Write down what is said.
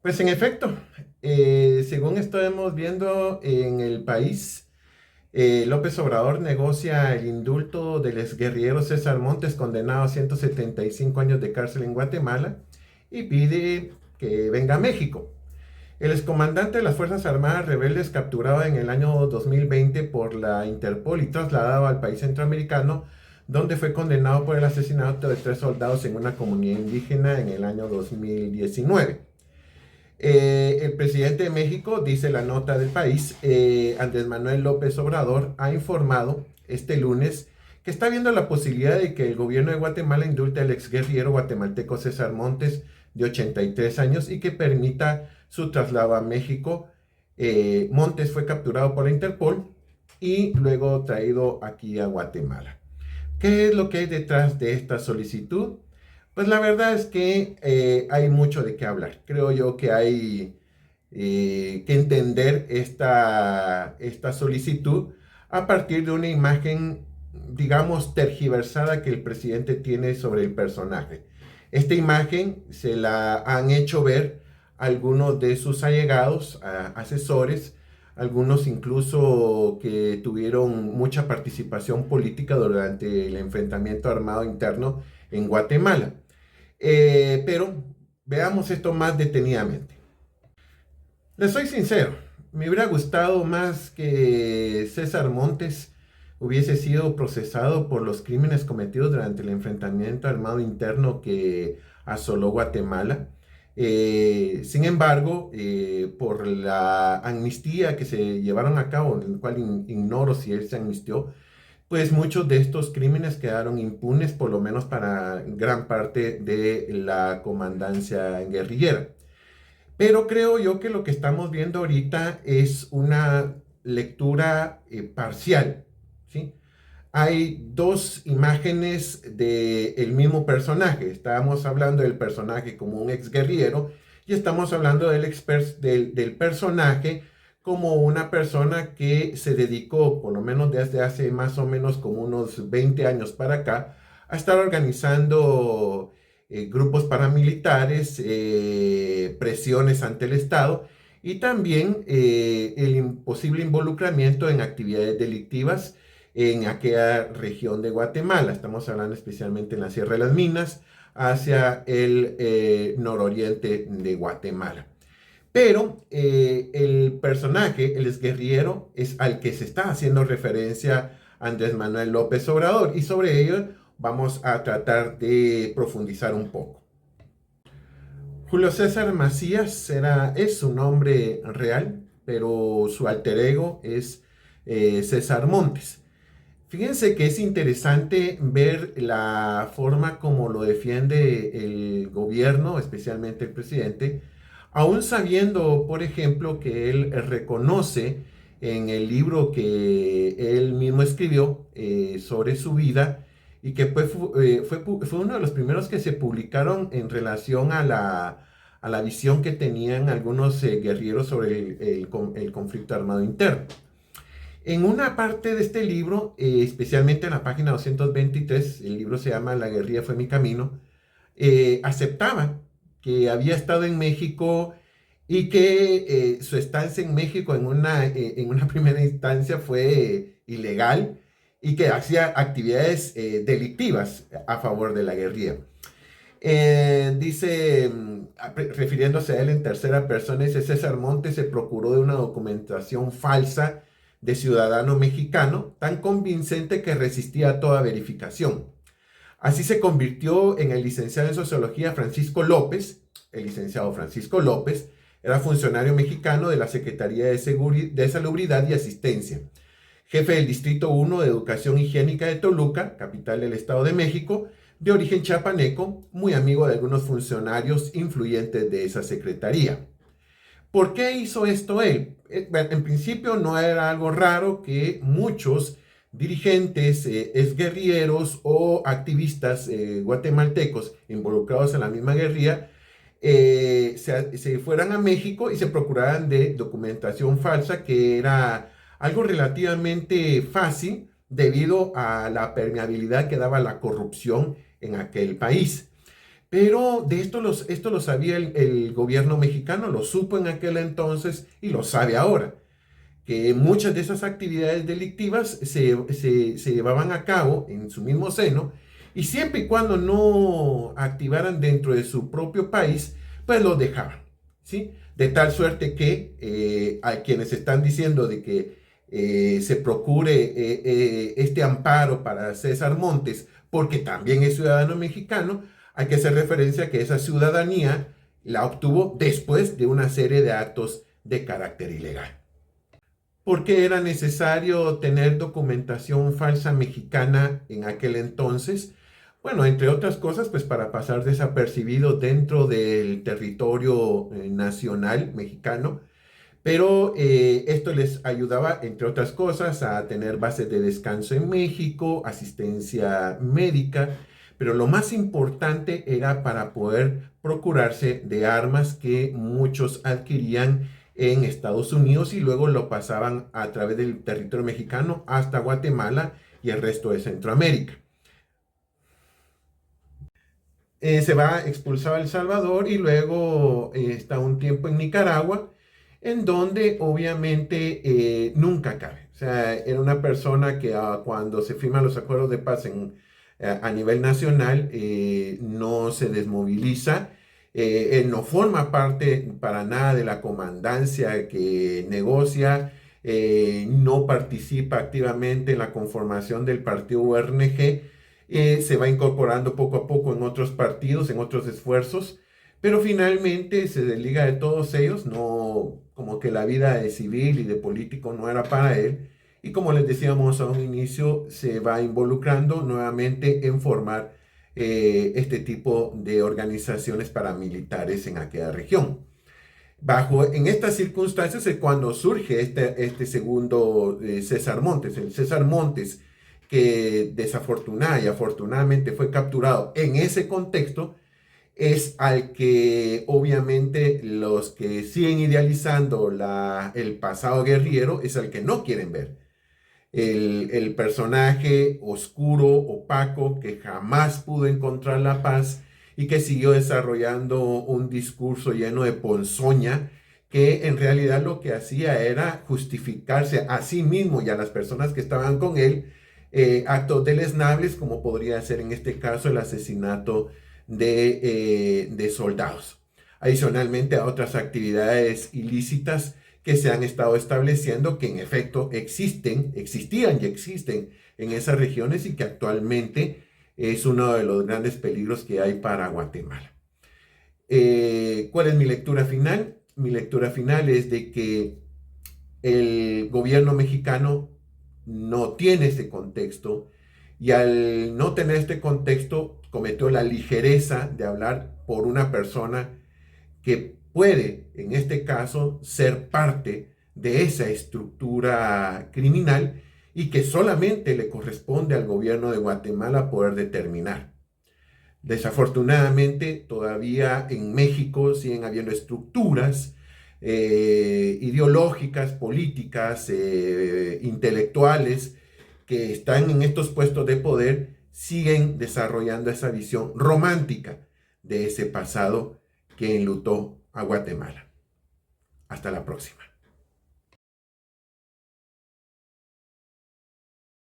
Pues en efecto, según estamos viendo en el país, López Obrador negocia el indulto del exguerrillero César Montes, condenado a 175 años de cárcel en Guatemala, y pide que venga a México. El excomandante de las Fuerzas Armadas rebeldes, capturado en el año 2020 por la Interpol y trasladado al país centroamericano, donde fue condenado por el asesinato de 3 soldados en una comunidad indígena en el año 2019. El presidente de México, dice la nota del país, Andrés Manuel López Obrador, ha informado este lunes que está viendo la posibilidad de que el gobierno de Guatemala indulte al exguerrillero guatemalteco César Montes, de 83 años, y que permita su traslado a México. Montes fue capturado por la Interpol y luego traído aquí a Guatemala. ¿Qué es lo que hay detrás de esta solicitud? Pues la verdad es que hay mucho de qué hablar. Creo yo que hay que entender esta solicitud a partir de una imagen, digamos, tergiversada que el presidente tiene sobre el personaje. Esta imagen se la han hecho ver algunos de sus allegados, asesores, algunos incluso que tuvieron mucha participación política durante el enfrentamiento armado interno en Guatemala. Pero veamos esto más detenidamente. Les soy sincero, me hubiera gustado más que César Montes hubiese sido procesado por los crímenes cometidos durante el enfrentamiento armado interno que asoló Guatemala. Sin embargo, por la amnistía que se llevaron a cabo, en el cual ignoro si él se amnistió, pues muchos de estos crímenes quedaron impunes, por lo menos para gran parte de la comandancia guerrillera. Pero creo yo que lo que estamos viendo ahorita es una lectura parcial, ¿sí? Hay dos imágenes del mismo personaje. Estábamos hablando del personaje como un exguerrillero y estamos hablando del personaje como una persona que se dedicó, por lo menos desde hace más o menos como unos 20 años para acá, a estar organizando grupos paramilitares, presiones ante el Estado y también el posible involucramiento en actividades delictivas en aquella región de Guatemala. Estamos hablando especialmente en la Sierra de las Minas, hacia el nororiente de Guatemala. Pero el personaje, el exguerrillero, es al que se está haciendo referencia Andrés Manuel López Obrador, y sobre ello vamos a tratar de profundizar un poco. Julio César Macías es su nombre real, pero su alter ego es César Montes. Fíjense que es interesante ver la forma como lo defiende el gobierno, especialmente el presidente, aún sabiendo, por ejemplo, que él reconoce en el libro que él mismo escribió sobre su vida, y que fue uno de los primeros que se publicaron en relación a la visión que tenían algunos guerrilleros sobre el conflicto armado interno. En una parte de este libro, especialmente en la página 223, el libro se llama La guerrilla fue mi camino, aceptaba que había estado en México y que su estancia en México en una primera instancia fue ilegal, y que hacía actividades delictivas a favor de la guerrilla. Dice, refiriéndose a él en tercera persona, dice: César Montes se procuró de una documentación falsa de ciudadano mexicano, tan convincente que resistía a toda verificación. Así se convirtió en el licenciado en sociología Francisco López. El licenciado Francisco López era funcionario mexicano de la Secretaría de Salubridad y Asistencia, jefe del Distrito 1 de Educación Higiénica de Toluca, capital del Estado de México, de origen chiapaneco, muy amigo de algunos funcionarios influyentes de esa secretaría. ¿Por qué hizo esto él? En principio no era algo raro que muchos dirigentes, exguerrilleros o activistas guatemaltecos involucrados en la misma guerrilla se fueran a México y se procuraran de documentación falsa, que era algo relativamente fácil debido a la permeabilidad que daba la corrupción en aquel país. Pero de esto lo sabía el gobierno mexicano, lo supo en aquel entonces y lo sabe ahora, que muchas de esas actividades delictivas se llevaban a cabo en su mismo seno y siempre y cuando no activaran dentro de su propio país, pues los dejaban, ¿sí? De tal suerte que a quienes están diciendo de que se procure este amparo para César Montes, porque también es ciudadano mexicano, hay que hacer referencia a que esa ciudadanía la obtuvo después de una serie de actos de carácter ilegal. ¿Por qué era necesario tener documentación falsa mexicana en aquel entonces? Bueno, entre otras cosas, pues para pasar desapercibido dentro del territorio nacional mexicano, pero esto les ayudaba, entre otras cosas, a tener bases de descanso en México, asistencia médica, pero lo más importante era para poder procurarse de armas que muchos adquirían en Estados Unidos y luego lo pasaban a través del territorio mexicano hasta Guatemala y el resto de Centroamérica. Se va expulsado a El Salvador y luego está un tiempo en Nicaragua, en donde obviamente nunca cabe. O sea, era una persona que cuando se firman los acuerdos de paz a nivel nacional no se desmoviliza. Él no forma parte para nada de la comandancia que negocia, no participa activamente en la conformación del partido URNG, se va incorporando poco a poco en otros partidos, en otros esfuerzos, pero finalmente se desliga de todos ellos, no, como que la vida de civil y de político no era para él, y como les decíamos a un inicio, se va involucrando nuevamente en formar este tipo de organizaciones paramilitares en aquella región. En estas circunstancias es cuando surge este segundo César Montes, el César Montes que desafortunada y afortunadamente fue capturado en ese contexto, es al que obviamente los que siguen idealizando el pasado guerrillero es al que no quieren ver. El personaje oscuro, opaco, que jamás pudo encontrar la paz y que siguió desarrollando un discurso lleno de ponzoña, que en realidad lo que hacía era justificarse a sí mismo y a las personas que estaban con él actos deleznables, como podría ser en este caso el asesinato de soldados. Adicionalmente a otras actividades ilícitas que se han estado estableciendo, que en efecto existían y existen en esas regiones y que actualmente es uno de los grandes peligros que hay para Guatemala. ¿Cuál es mi lectura final? Mi lectura final es de que el gobierno mexicano no tiene ese contexto y al no tener este contexto cometió la ligereza de hablar por una persona que puede, en este caso, ser parte de esa estructura criminal y que solamente le corresponde al gobierno de Guatemala poder determinar. Desafortunadamente, todavía en México siguen habiendo estructuras ideológicas, políticas, intelectuales que están en estos puestos de poder, siguen desarrollando esa visión romántica de ese pasado que enlutó a Guatemala. Hasta la próxima.